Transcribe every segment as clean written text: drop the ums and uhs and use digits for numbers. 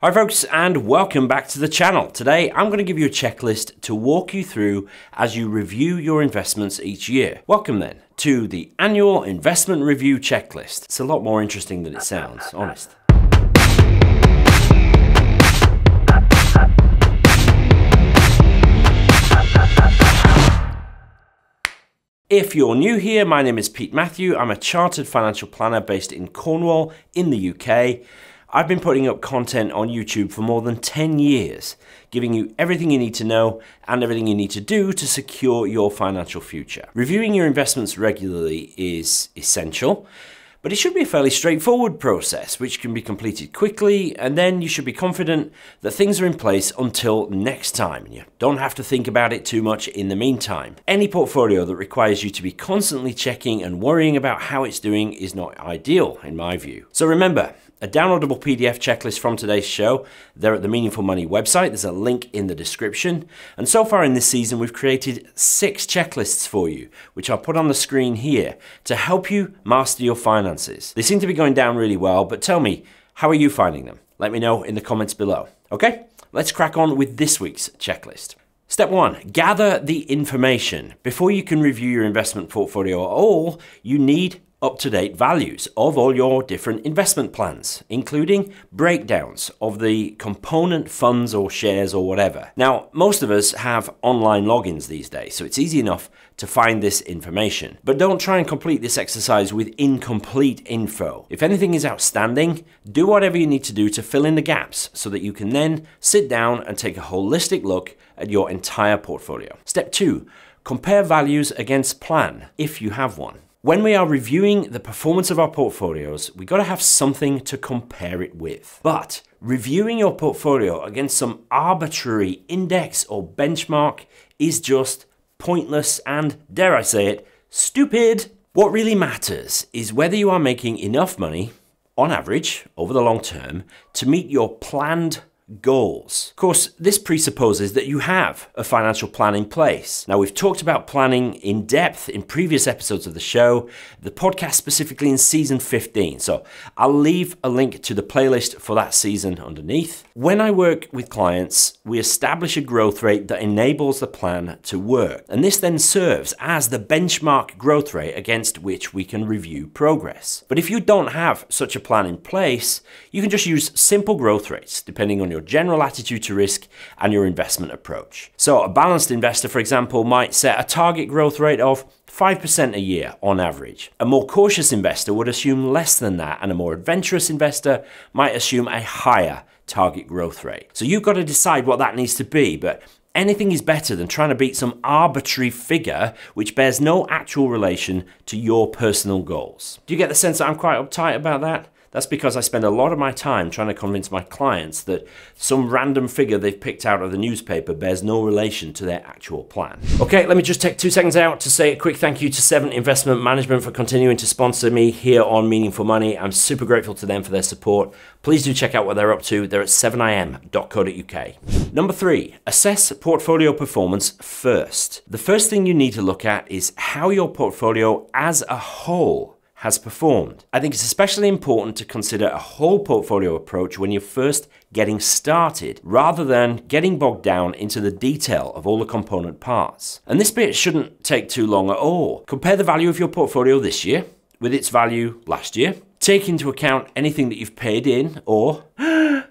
Hi folks, and welcome back to the channel. Today I'm going to give you a checklist to walk you through as you review your investments each year. Welcome then to the annual investment review checklist. It's a lot more interesting than it sounds, honest. If you're new here, my name is Pete Matthew. I'm a chartered financial planner based in Cornwall in the UK. I've been putting up content on YouTube for more than 10 years, giving you everything you need to know and everything you need to do to secure your financial future. Reviewing your investments regularly is essential, but it should be a fairly straightforward process, which can be completed quickly, and then you should be confident that things are in place until next time, and you don't have to think about it too much in the meantime. Any portfolio that requires you to be constantly checking and worrying about how it's doing is not ideal, in my view. So remember, a downloadable PDF checklist from today's show. They're at the Meaningful Money website. There's a link in the description. And so far in this season, we've created 6 checklists for you, which I'll put on the screen here to help you master your finances. They seem to be going down really well, but tell me, how are you finding them? Let me know in the comments below. Okay, let's crack on with this week's checklist. Step 1, gather the information. Before you can review your investment portfolio at all, you need up-to-date values of all your different investment plans, including breakdowns of the component funds or shares or whatever. Now, most of us have online logins these days, so it's easy enough to find this information. But don't try and complete this exercise with incomplete info. If anything is outstanding, do whatever you need to do to fill in the gaps so that you can then sit down and take a holistic look at your entire portfolio. Step 2, compare values against plan, if you have one. When we are reviewing the performance of our portfolios, we got to have something to compare it with. But reviewing your portfolio against some arbitrary index or benchmark is just pointless and, dare I say it, stupid. What really matters is whether you are making enough money, on average, over the long term, to meet your planned goals. Of course, this presupposes that you have a financial plan in place. Now, we've talked about planning in depth in previous episodes of the show, the podcast specifically in season 15. So I'll leave a link to the playlist for that season underneath. When I work with clients, we establish a growth rate that enables the plan to work. And this then serves as the benchmark growth rate against which we can review progress. But if you don't have such a plan in place, you can just use simple growth rates, depending on your general attitude to risk and your investment approach. So a balanced investor, for example, might set a target growth rate of 5% a year on average. A more cautious investor would assume less than that, and a more adventurous investor might assume a higher target growth rate. So you've got to decide what that needs to be, but anything is better than trying to beat some arbitrary figure which bears no actual relation to your personal goals. Do you get the sense that I'm quite uptight about that? That's because I spend a lot of my time trying to convince my clients that some random figure they've picked out of the newspaper bears no relation to their actual plan. Okay, let me just take 2 seconds out to say a quick thank you to 7 Investment Management for continuing to sponsor me here on Meaningful Money. I'm super grateful to them for their support. Please do check out what they're up to. They're at 7im.co.uk. Number 3, assess portfolio performance first. The first thing you need to look at is how your portfolio as a whole has performed. I think it's especially important to consider a whole portfolio approach when you're first getting started, rather than getting bogged down into the detail of all the component parts. And this bit shouldn't take too long at all. Compare the value of your portfolio this year with its value last year. Take into account anything that you've paid in or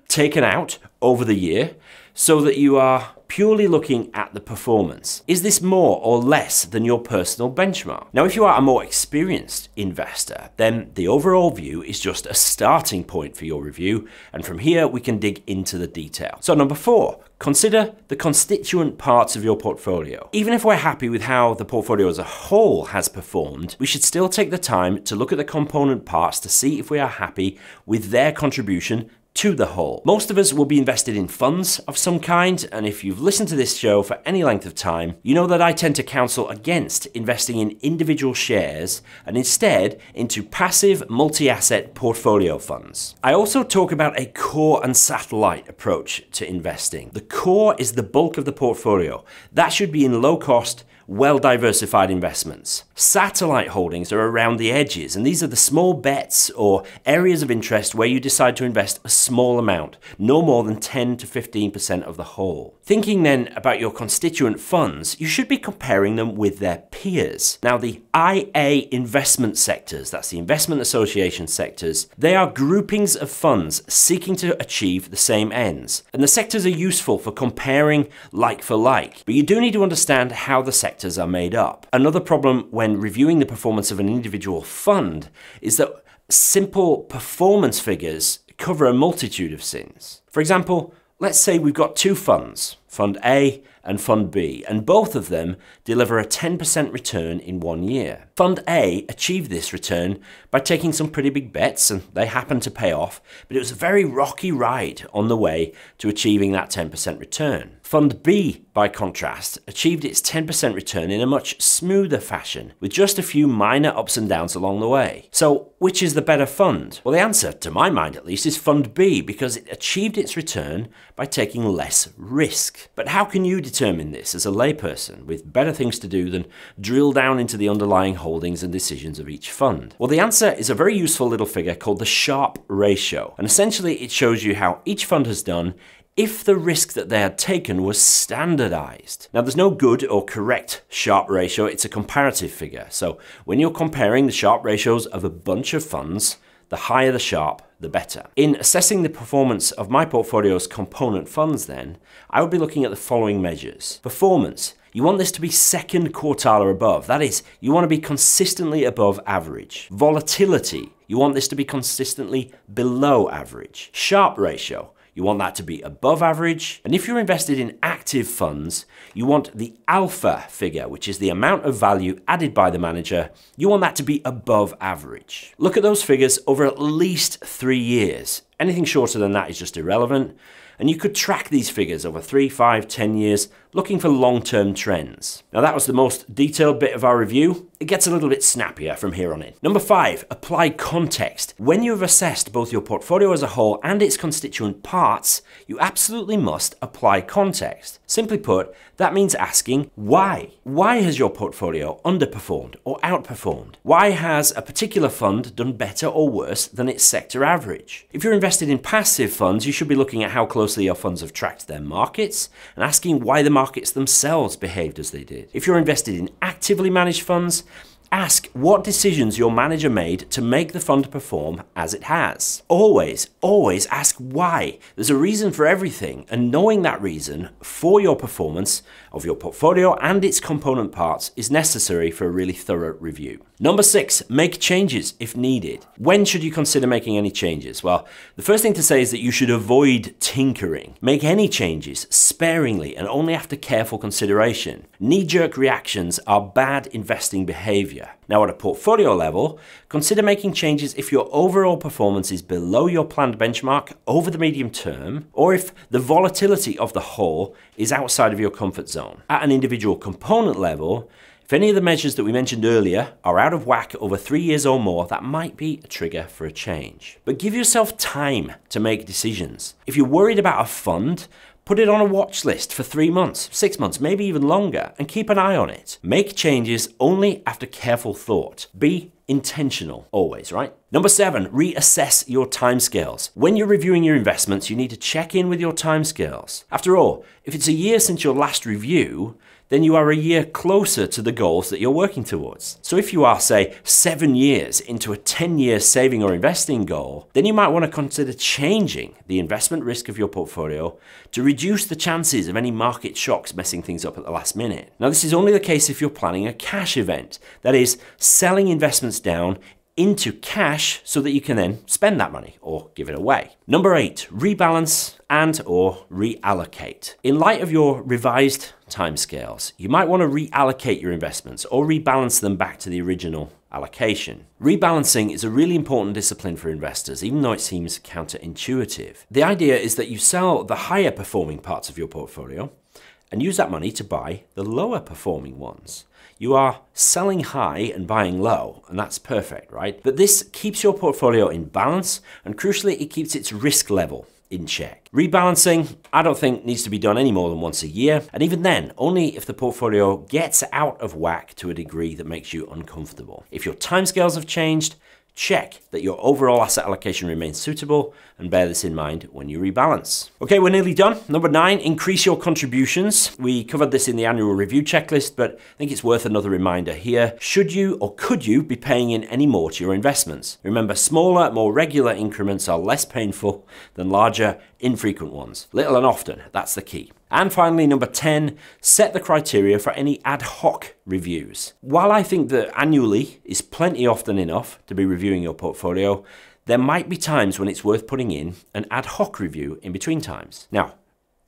taken out over the year so that you are purely looking at the performance. Is this more or less than your personal benchmark? Now, if you are a more experienced investor, then the overall view is just a starting point for your review, and from here we can dig into the detail. So number 4, consider the constituent parts of your portfolio. Even if we're happy with how the portfolio as a whole has performed, we should still take the time to look at the component parts to see if we are happy with their contribution to the whole. Most of us will be invested in funds of some kind, and if you've listened to this show for any length of time, you know that I tend to counsel against investing in individual shares and instead into passive multi-asset portfolio funds. I also talk about a core and satellite approach to investing. The core is the bulk of the portfolio. That should be in low cost, well-diversified investments. Satellite holdings are around the edges, and these are the small bets or areas of interest where you decide to invest a small amount, no more than 10 to 15% of the whole. Thinking then about your constituent funds, you should be comparing them with their peers. Now, the IA investment sectors, that's the investment association sectors, they are groupings of funds seeking to achieve the same ends. And the sectors are useful for comparing like for like, but you do need to understand how the sectors are made up. Another problem when reviewing the performance of an individual fund is that simple performance figures cover a multitude of sins. For example, let's say we've got two funds, Fund A and Fund B, and both of them deliver a 10% return in 1 year. Fund A achieved this return by taking some pretty big bets, and they happened to pay off, but it was a very rocky ride on the way to achieving that 10% return. Fund B, by contrast, achieved its 10% return in a much smoother fashion, with just a few minor ups and downs along the way. So, which is the better fund? Well, the answer, to my mind at least, is Fund B, because it achieved its return by taking less risk. But how can you determine this as a layperson with better things to do than drill down into the underlying holdings and decisions of each fund? Well, the answer is a very useful little figure called the Sharpe ratio. And essentially it shows you how each fund has done if the risk that they had taken was standardized. Now, there's no good or correct Sharpe ratio, it's a comparative figure. So when you're comparing the Sharpe ratios of a bunch of funds, the higher the Sharpe, the better. In assessing the performance of my portfolio's component funds then, I would be looking at the following measures. Performance. You want this to be second quartile or above. That is, you want to be consistently above average. Volatility. You want this to be consistently below average. Sharpe ratio. You want that to be above average. And if you're invested in active funds, you want the alpha figure, which is the amount of value added by the manager. You want that to be above average. Look at those figures over at least 3 years. Anything shorter than that is just irrelevant. And you could track these figures over 3, 5, 10 years, looking for long-term trends. Now, that was the most detailed bit of our review. It gets a little bit snappier from here on in. Number 5, apply context. When you've assessed both your portfolio as a whole and its constituent parts, you absolutely must apply context. Simply put, that means asking why. Why has your portfolio underperformed or outperformed? Why has a particular fund done better or worse than its sector average? If you're invested in passive funds, you should be looking at how closely your funds have tracked their markets and asking why the markets themselves behaved as they did. If you're invested in actively managed funds, ask what decisions your manager made to make the fund perform as it has. Always, always ask why. There's a reason for everything, and knowing that reason for your performance of your portfolio and its component parts is necessary for a really thorough review. Number 6, make changes if needed. When should you consider making any changes? Well, the first thing to say is that you should avoid tinkering. Make any changes sparingly and only after careful consideration. Knee-jerk reactions are bad investing behavior. Now, at a portfolio level, consider making changes if your overall performance is below your planned benchmark over the medium term, or if the volatility of the whole is outside of your comfort zone. At an individual component level, if any of the measures that we mentioned earlier are out of whack over 3 years or more, that might be a trigger for a change. But give yourself time to make decisions. If you're worried about a fund, put it on a watch list for 3 months, 6 months, maybe even longer, and keep an eye on it. Make changes only after careful thought. Be intentional always, right? Number 7, reassess your timescales. When you're reviewing your investments, you need to check in with your timescales. After all, if it's a year since your last review, then you are a year closer to the goals that you're working towards. So if you are, say, 7 years into a 10-year saving or investing goal, then you might want to consider changing the investment risk of your portfolio to reduce the chances of any market shocks messing things up at the last minute. Now, this is only the case if you're planning a cash event, that is, selling investments down into cash so that you can then spend that money or give it away. Number 8, rebalance and or reallocate. In light of your revised timescales, you might want to reallocate your investments or rebalance them back to the original allocation. Rebalancing is a really important discipline for investors, even though it seems counterintuitive. The idea is that you sell the higher performing parts of your portfolio and use that money to buy the lower performing ones. You are selling high and buying low, and that's perfect, right? But this keeps your portfolio in balance, and crucially, it keeps its risk level. in check. Rebalancing, I don't think needs to be done any more than once a year, and even then, only if the portfolio gets out of whack to a degree that makes you uncomfortable. If your timescales have changed, check that your overall asset allocation remains suitable, and bear this in mind when you rebalance. Okay, we're nearly done. Number 9, increase your contributions. We covered this in the annual review checklist, but I think it's worth another reminder here. Should you or could you be paying in any more to your investments? Remember, smaller, more regular increments are less painful than larger, infrequent ones. Little and often, that's the key. And finally, number 10, set the criteria for any ad hoc reviews. While I think that annually is plenty often enough to be reviewing your portfolio, there might be times when it's worth putting in an ad hoc review in between times. Now,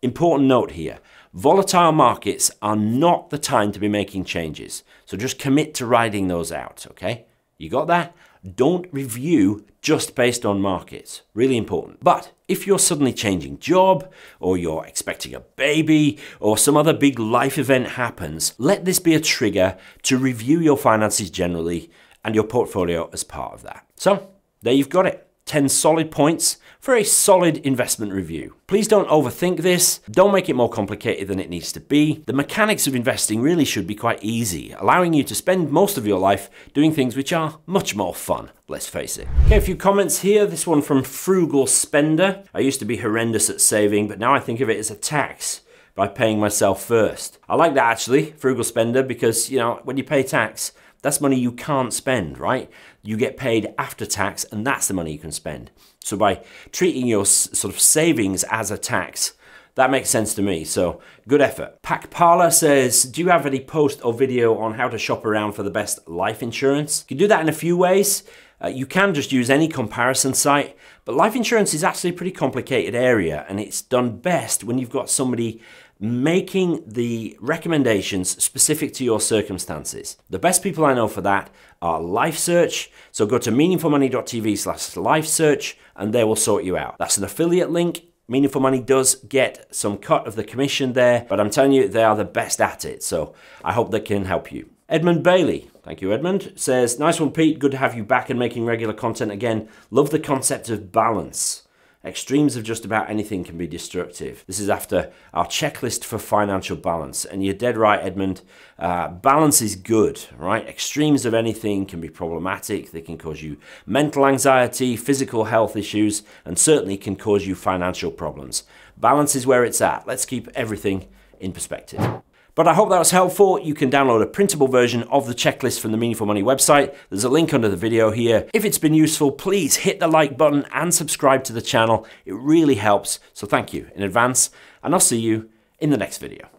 important note here, volatile markets are not the time to be making changes. So just commit to riding those out, okay? You got that? Don't review just based on markets. Really important. But if you're suddenly changing job, or you're expecting a baby, or some other big life event happens, let this be a trigger to review your finances generally and your portfolio as part of that. So there you've got it. 10 solid points for a solid investment review. Please don't overthink this. Don't make it more complicated than it needs to be. The mechanics of investing really should be quite easy, allowing you to spend most of your life doing things which are much more fun, let's face it. Okay, a few comments here. This one from Frugal Spender. I used to be horrendous at saving, but now I think of it as a tax by paying myself first. I like that actually, Frugal Spender, because, you know, when you pay tax, that's money you can't spend, right? You get paid after tax, and that's the money you can spend. So by treating your sort of savings as a tax, that makes sense to me, so good effort. Pack Parlor says, do you have any post or video on how to shop around for the best life insurance? You can do that in a few ways. You can just use any comparison site, but life insurance is actually a pretty complicated area, and it's done best when you've got somebody making the recommendations specific to your circumstances. The best people I know for that are LifeSearch, so go to meaningfulmoney.tv/LifeSearch and they will sort you out. That's an affiliate link. Meaningful Money does get some cut of the commission there, but I'm telling you, they are the best at it, so I hope they can help you. Edmund Bailey, thank you Edmund, says, nice one Pete, good to have you back and making regular content again. Love the concept of balance. Extremes of just about anything can be destructive. This is after our checklist for financial balance. And you're dead right, Edmund. Balance is good, right? Extremes of anything can be problematic. They can cause you mental anxiety, physical health issues, and certainly can cause you financial problems. Balance is where it's at. Let's keep everything in perspective. But I hope that was helpful. You can download a printable version of the checklist from the Meaningful Money website. There's a link under the video here. If it's been useful, please hit the like button and subscribe to the channel. It really helps. So thank you in advance, and I'll see you in the next video.